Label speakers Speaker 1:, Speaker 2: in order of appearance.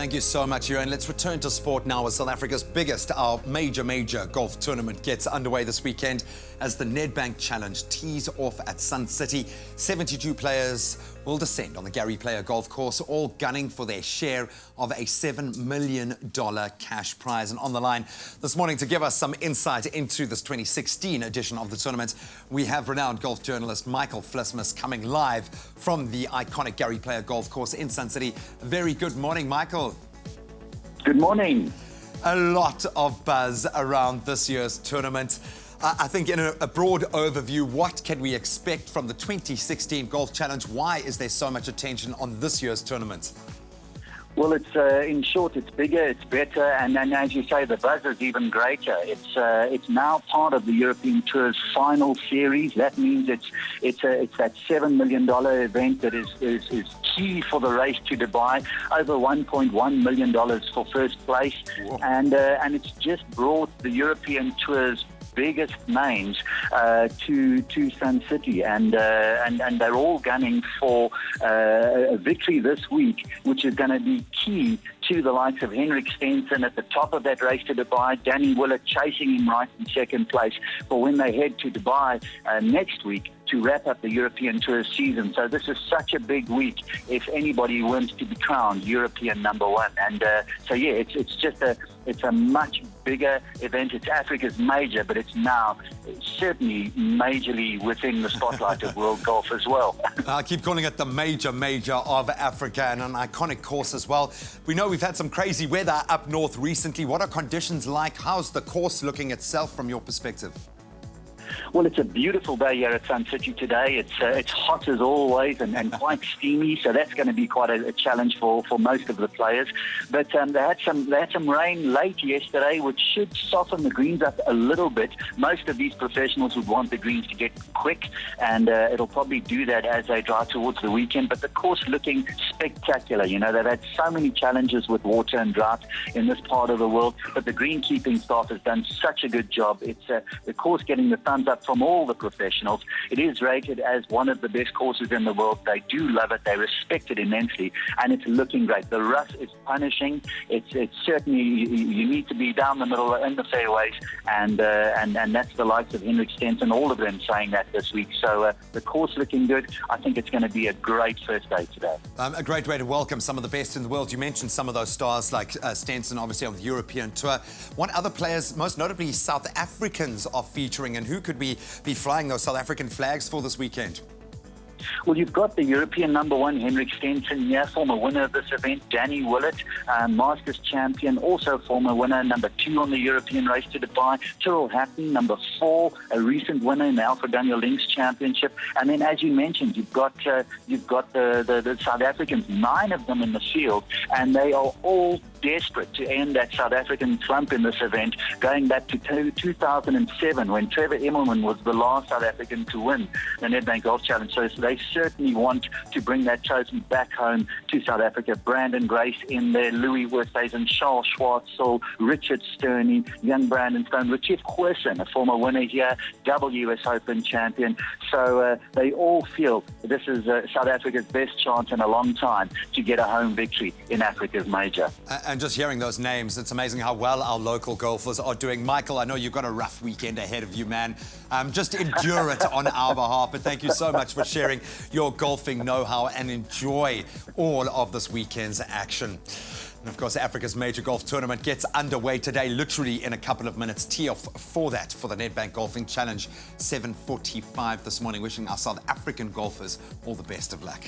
Speaker 1: Thank you so much, Ewan. Let's return to sport now as South Africa's biggest, our major golf tournament gets underway this weekend as the Nedbank Challenge tees off at Sun City. 72 players will descend on the Gary Player Golf Course, all gunning for their share of a $7 million cash prize. And on the line this morning to give us some insight into this 2016 edition of the tournament, we have renowned golf journalist Michael Vlismas coming live from the iconic Gary Player Golf Course in Sun City. Very good morning, Michael.
Speaker 2: Good morning.
Speaker 1: A lot of buzz around this year's tournament. I think in a broad overview, what can we expect from the 2016 Golf Challenge? Why is there so much attention on this year's tournament?
Speaker 2: Well, it's in short, it's bigger, it's better, and then, as you say, the buzz is even greater. It's now part of the European Tour's final series. That means it's that $7 million event that is key for the race to Dubai. Over $1.1 million for first place, and it's just brought the European Tour's biggest names to Sun City, and they're all gunning for a victory this week, which is going to be key to the likes of Henrik Stenson at the top of that race to Dubai, Danny Willett chasing him right in second place for when they head to Dubai next week to wrap up the European Tour season. So this is such a big week if anybody wants to be crowned European number one. And so yeah, it's a much bigger event. It's Africa's major, but it's now certainly majorly within the spotlight of world golf as well.
Speaker 1: I keep calling it the major of Africa, and an iconic course as well. We know we've had some crazy weather up north recently. What are conditions like? How's the course looking itself from your perspective?
Speaker 2: Well, it's a beautiful day here at Sun City today. It's hot as always and quite steamy, so that's going to be quite a challenge for most of the players. But they had some rain late yesterday, which should soften the greens up a little bit. Most of these professionals would want the greens to get quick, and it'll probably do that as they drive towards the weekend. But the course looking spectacular. You know, they've had so many challenges with water and drought in this part of the world, but the greenkeeping staff has done such a good job. It's the course getting the thumbs up from all the professionals. It is rated as one of the best courses in the world. They do love it. They respect it immensely, and it's looking great. The rough is punishing. It's certainly, you need to be down the middle in the fairways, and that's the likes of Henrik Stenson, all of them saying that this week. So the course looking good. I think it's going to be a great first day today.
Speaker 1: A great way to welcome some of the best in the world. You mentioned some of those stars like Stenson, obviously on the European Tour. What other players, most notably South Africans, are featuring, and who could be flying those South African flags for this weekend?
Speaker 2: Well, you've got the European number one, Henrik Stenson, yeah, former winner of this event. Danny Willett, Masters champion, also former winner, number 2 on the European race to Dubai. Tyrrell Hatton, number 4, a recent winner in the Alfred Daniel Links Championship. And then, as you mentioned, you've got the South Africans, 9 of them in the field, and they are all desperate to end that South African slump in this event, going back to 2007 when Trevor Immelman was the last South African to win the Nedbank Golf Challenge. So they certainly want to bring that trophy back home to South Africa. Brandon Grace in there, Louis Oosthuizen, Charles Schwartzel, Richard Sterney, young Brandon Stone, Richard Goosen, a former winner here, double US Open champion. So they all feel this is South Africa's best chance in a long time to get a home victory in Africa's major.
Speaker 1: And just hearing those names, it's amazing how well our local golfers are doing. Michael, I know you've got a rough weekend ahead of you, man. Just endure it on our behalf. But thank you so much for sharing your golfing know-how, and enjoy all of this weekend's action. And of course, Africa's major golf tournament gets underway today, literally in a couple of minutes. Tee off for that, for the Nedbank Golfing Challenge, 7:45 this morning. Wishing our South African golfers all the best of luck.